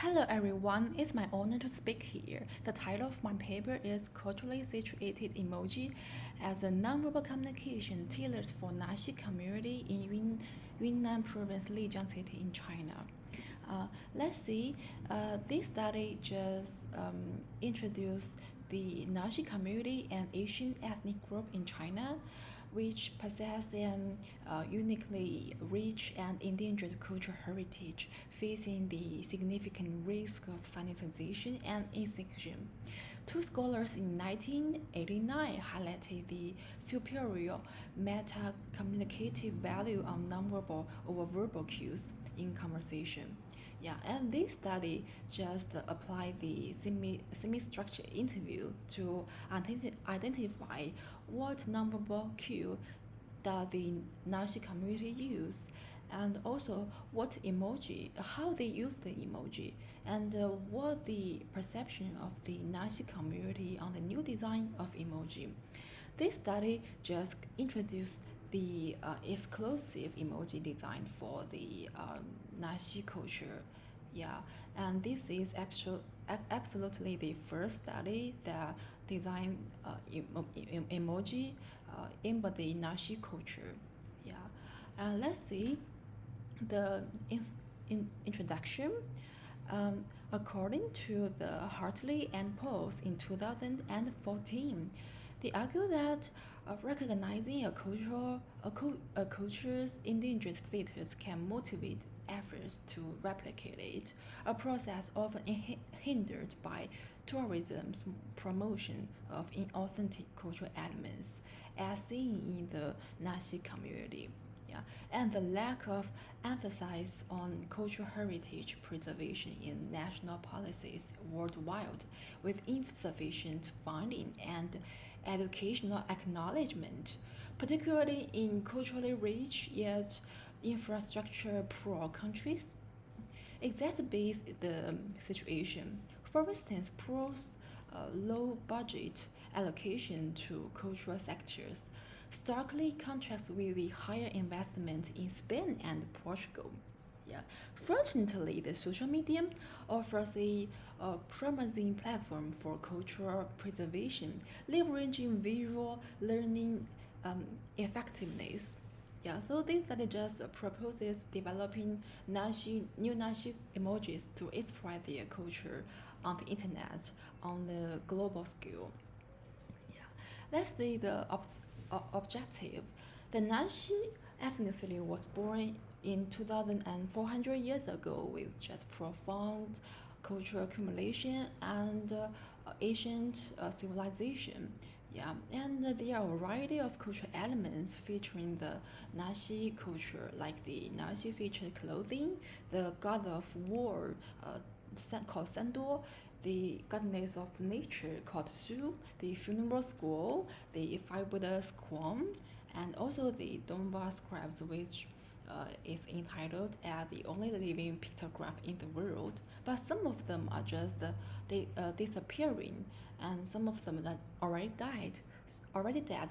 Hello everyone, it's my honor to speak here. The title of my paper is Culturally Situated Emoji as a Nonverbal Communication Tailored for Naxi Community in Yunnan Province, Lijiang City in China. Let's see, this study just introduced the Naxi community, an Asian ethnic group in China, which possess an uniquely rich and endangered cultural heritage, facing the significant risk of sanitization and extinction. Two scholars in 1989 highlighted the superior meta-communicative value of nonverbal over verbal cues in conversation. Yeah, and this study just applied the semi-structured interview to identify what nonverbal cue does the Naxi community use, and also what emoji, how they use the emoji, and what the perception of the Naxi community on the new design of emoji. This study just introduced the exclusive emoji design for the Naxi culture. Yeah, and this is absolutely the first study that design emoji embody Naxi culture. Yeah, and let's see the introduction. According to the Hartley and Post in 2014, they argue that recognizing a culture's endangered status can motivate efforts to replicate it, a process often hindered by tourism's promotion of inauthentic cultural elements, as seen in the Naxi community. Yeah, and the lack of emphasis on cultural heritage preservation in national policies worldwide, with insufficient funding and educational acknowledgement, particularly in culturally rich yet infrastructure poor countries, exacerbates the situation. For instance, poor's low budget allocation to cultural sectors starkly contrasts with the higher investment in Spain and Portugal. Yeah. Fortunately, the social media offers a promising platform for cultural preservation, leveraging visual learning effectiveness. Yeah, so this study just proposes developing new Nashi emojis to express their culture on the internet on the global scale. Yeah, let's see the objective. The Nashi ethnicity was born in 2,400 years ago with just profound cultural accumulation and ancient civilization. Yeah, and there are a variety of cultural elements featuring the Naxi culture, like the Naxi featured clothing, the god of war called Sando, the goddess of nature called Su, the funeral scroll, the five Buddhas Kwon, and also the Donba script, which is entitled as the only living pictograph in the world. But some of them are just disappearing, and some of them that already dead.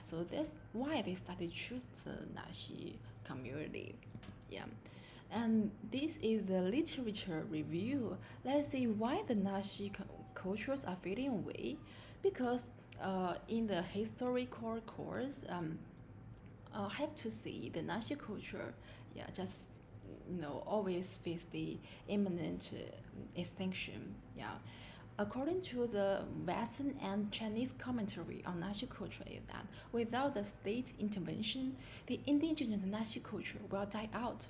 So that's why they started choose the Naxi community. Yeah. And this is the literature review. Let's see why the Naxi cultures are fading away. Because in the historical course, have to see the Naxi culture, yeah, just always face the imminent extinction. Yeah, according to the Western and Chinese commentary on Naxi culture, is that without the state intervention, the indigenous Naxi culture will die out.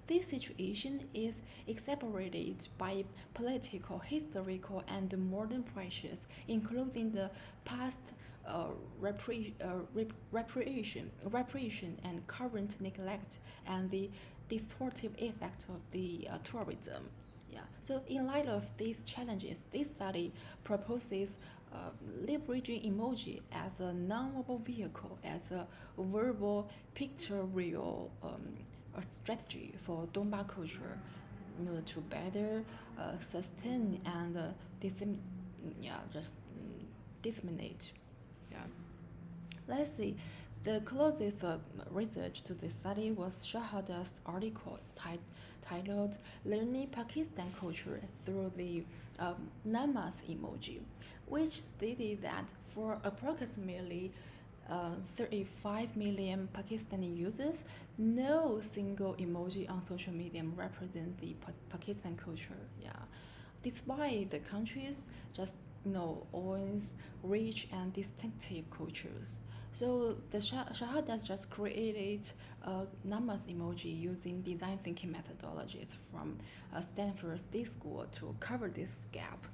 This situation is exacerbated by political, historical, and modern pressures, including the past repression and current neglect and the distortive effect of the tourism. Yeah. So in light of these challenges, this study proposes leveraging emoji as a non-verbal vehicle, as a verbal pictorial a strategy for Donba culture, to better sustain and yeah, just disseminate. Yeah. Let's see. The closest research to this study was Shahada's article titled "Learning Pakistan Culture Through the Namas Emoji," which stated that for approximately 35 million Pakistani users, no single emoji on social media represents the Pakistan culture. Yeah, despite the country's just owns rich and distinctive cultures. So the Shahadas just created a Namas emoji using design thinking methodologies from Stanford State School to cover this gap.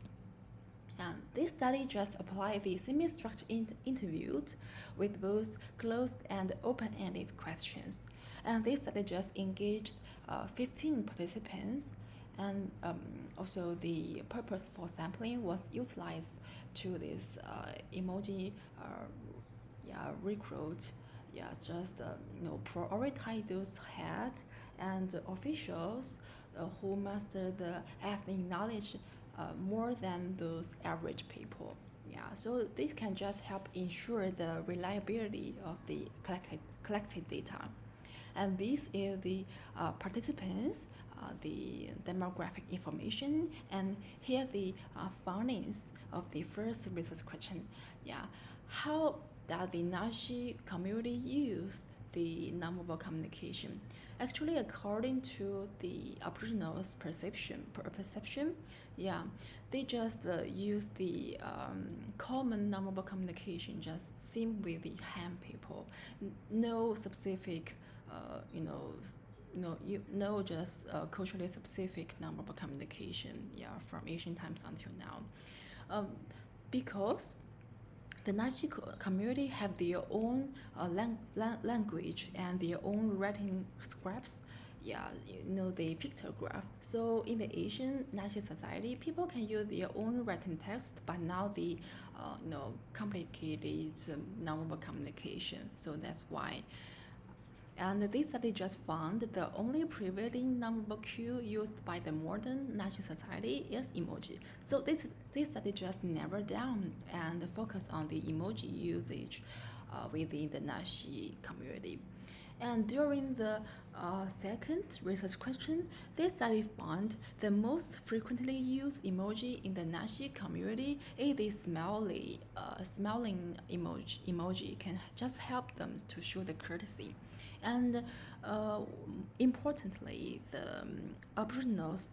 And this study just applied the semi-structured interviews with both closed and open-ended questions. And this study just engaged 15 participants, and also the purpose for sampling was utilized to this emoji recruit. Yeah, just prioritize those head and officials who master the ethnic knowledge more than those average people. Yeah, so this can just help ensure the reliability of the collected data. And this is the participants, the demographic information, and here the findings of the first research question. Yeah, how does the Nashi community use the nonverbal communication? Actually, according to the Aboriginals' perception, yeah, they just use the common nonverbal communication, just same with the Han people. No specific, no just culturally specific nonverbal communication. Yeah, from ancient times until now, um, because the Nazi community have their own language and their own writing scripts. Yeah, the pictograph. So in the Asian Nazi society, people can use their own written text, but now the complicated nonverbal communication. So that's why. And this study just found the only prevailing nonverbal cue used by the modern Nazi society is emoji. So this study just narrowed down and focused on the emoji usage within the Nazi community. And during the second research question, this study found the most frequently used emoji in the Nashi community is the smiling emoji can just help them to show the courtesy. And importantly, the Aboriginals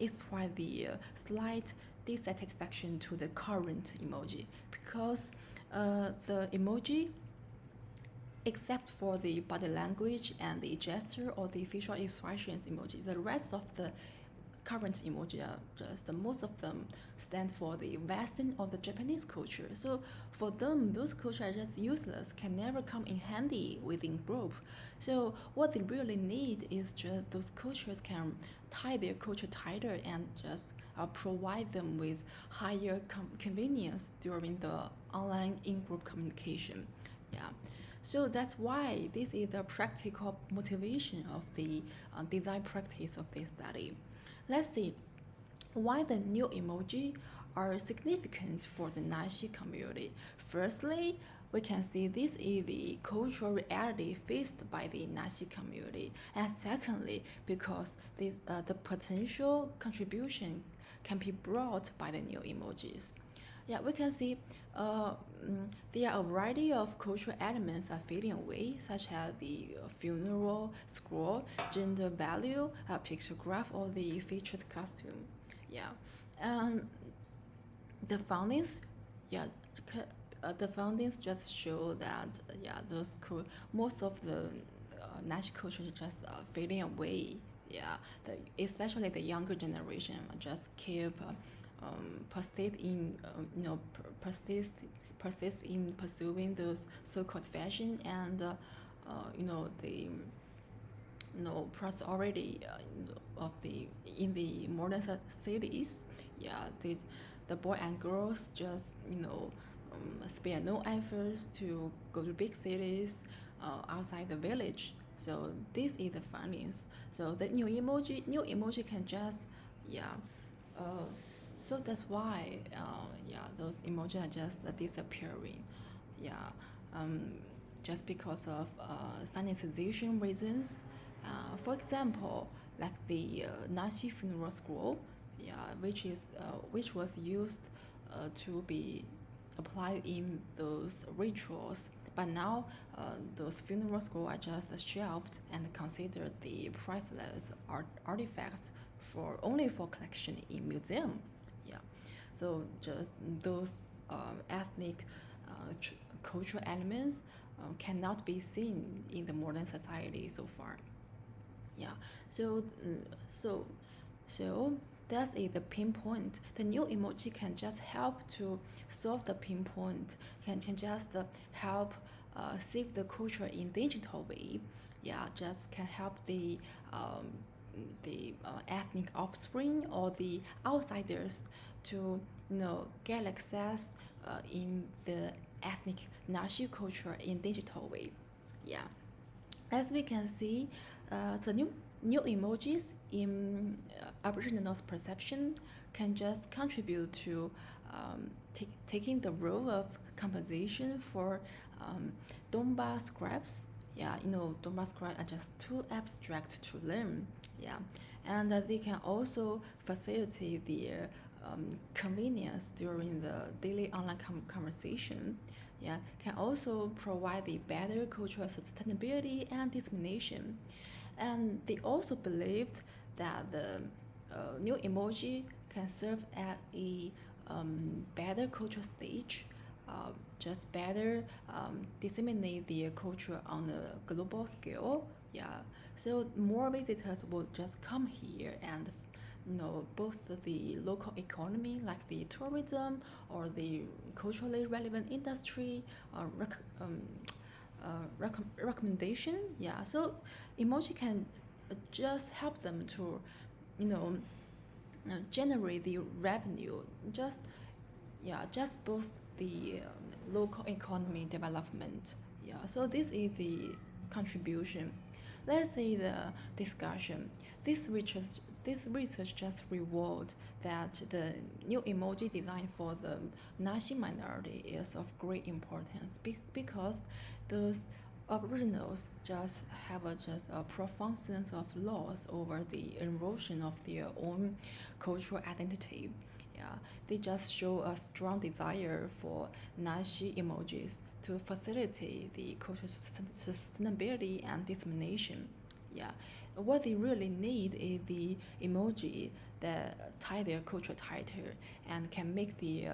express the slight dissatisfaction to the current emoji because the emoji except for the body language and the gesture or the facial expressions emoji. The rest of the current emoji are just most of them stand for the Western or the Japanese culture. So for them, those cultures are just useless, can never come in handy within group. So what they really need is just those cultures can tie their culture tighter and just provide them with higher convenience during the online in-group communication. Yeah. So that's why this is the practical motivation of the design practice of this study. Let's see why the new emoji are significant for the Nashi community. Firstly, we can see this is the cultural reality faced by the Nashi community. And secondly, because the potential contribution can be brought by the new emojis. Yeah, we can see there are a variety of cultural elements are fading away, such as the funeral scroll, gender value, pictograph, or the featured costume. Yeah, um, the findings, yeah, the findings just show that most of the Nash culture is just fading away. Yeah, especially the younger generation just keep persist in persist in pursuing those so-called fashion and the prosperity of the in the modern cities. Yeah, the boy and girls just spare no efforts to go to big cities outside the village. So this is the findings. So the new emoji can just yeah. So that's why those emoji are just disappearing. Yeah. Um, just because of sanitization reasons. For example, like the Nazi funeral scroll, yeah, which was used to be applied in those rituals. But now, those funeral scrolls are just shelved and considered the priceless artifacts for only for collection in museum. Yeah, so just those ethnic cultural elements cannot be seen in the modern society so far. Yeah. So so so that's the pinpoint. The new emoji can just help to solve the pinpoint. Can just help save the culture in digital way. Yeah, just can help the ethnic offspring or the outsiders to get access in the ethnic Nashi culture in digital way. Yeah. As we can see, the new emojis in Aboriginals' perception can just contribute to taking the role of composition for um, Domba scripts. Yeah, Domba scripts are just too abstract to learn. Yeah, and they can also facilitate the convenience during the daily online conversation. Yeah, can also provide the better cultural sustainability and dissemination. And they also believed that the new emoji can serve as a better cultural stage, just better disseminate their culture on a global scale. Yeah, so more visitors will just come here and boost the local economy like the tourism or the culturally relevant industry or recommendation. Yeah, so emoji can just help them to you know generate the revenue, just just boost the local economy development. Yeah, so this is the contribution. Let's say the discussion. This research just revealed that the new emoji design for the Nazi minority is of great importance because those Aboriginals just have just a profound sense of loss over the erosion of their own cultural identity. Yeah, they just show a strong desire for Nashi emojis to facilitate the cultural sustainability and dissemination. Yeah, what they really need is the emoji that tie their culture tighter and can make the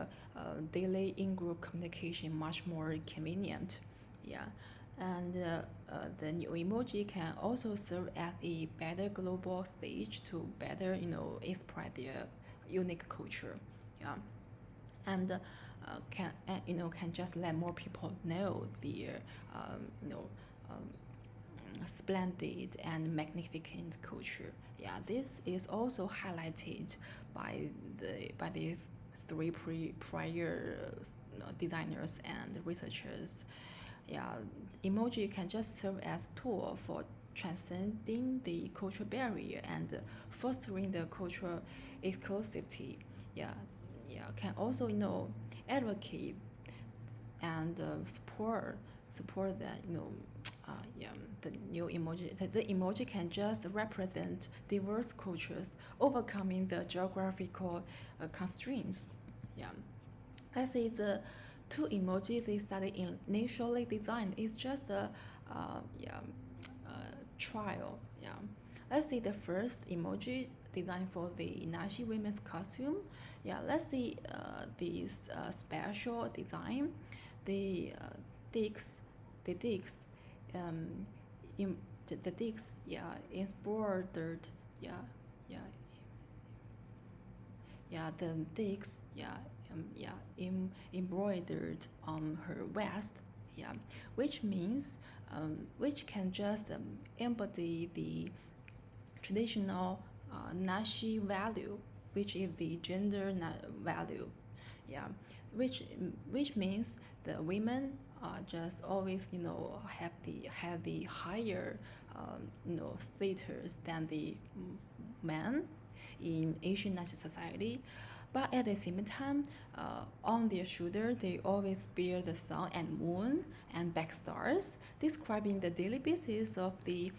daily in-group communication much more convenient. Yeah, and the new emoji can also serve as a better global stage to better, express their unique culture. Yeah, and can just let more people know their um, splendid and magnificent culture. Yeah, this is also highlighted by the three prior designers and researchers. Yeah, emoji can just serve as tool for transcending the cultural barrier and fostering the cultural exclusivity. Yeah, yeah, can also advocate and support that yeah, the new emoji. The emoji can just represent diverse cultures overcoming the geographical constraints. Yeah, I say the two emojis they started initially designed is just a yeah trial. Yeah, let's see the first emoji designed for the Nashi women's costume. Yeah, let's see this special design. The dicks, the dicks, um, in the dicks, yeah, embroidered, yeah, yeah, yeah, the dicks, yeah, embroidered on her vest, yeah, which can just embody the traditional Nashi value, which is the gender value, yeah, which means the women just always have the higher status than the men in Asian Nazi society, But at the same time, on their shoulder, they always bear the sun and moon and back stars, describing the daily basis of the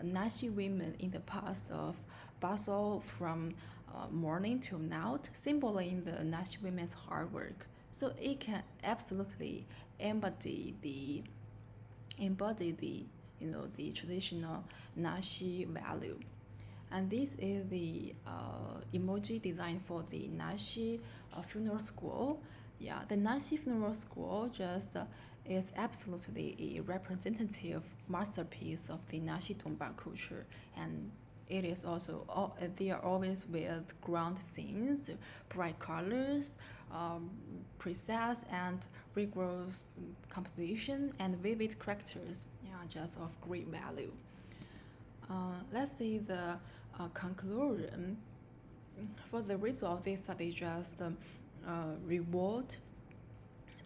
Naxi women in the past of bustle from morning till night, symbolizing the Naxi women's hard work. So it can absolutely embody the embody the the traditional Naxi value. And this is the emoji design for the Naxi funeral school. Yeah, the Naxi funeral school just is absolutely a representative masterpiece of the Naxi Tongba culture, and it is also they are always with ground scenes, bright colors, um, precise and rigorous composition, and vivid characters. Yeah, just of great value. Let's see the conclusion. For the result, this study just reward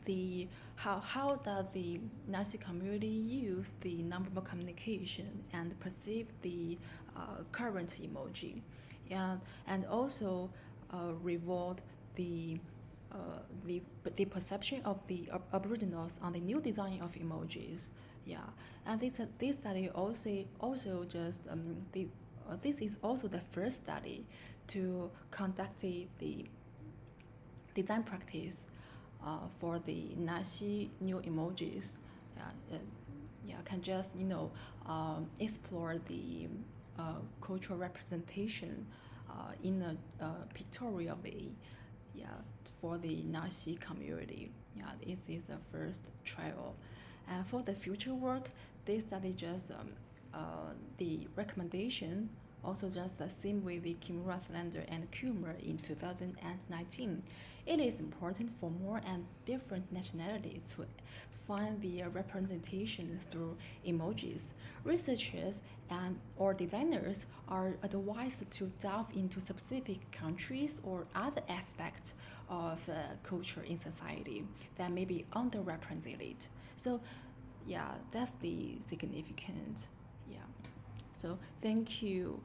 the how does the Nazi community use the nonverbal communication and perceive the current emoji, and also reward the uh, the perception of the Aboriginals on the new design of emojis. Yeah, and this study also just this is also the first study to conduct the design practice for the Nashi new emojis. Yeah, yeah, can just explore the cultural representation in a pictorial way. Yeah, for the Nashi community. Yeah, this is the first trial. And for the future work, they study just the recommendation, also just the same with the Kimura Slender and Kumar in 2019. It is important for more and different nationalities to find the representation through emojis. Researchers and or designers are advised to delve into specific countries or other aspects of culture in society that may be underrepresented. So, yeah, that's the significant. Yeah. So thank you.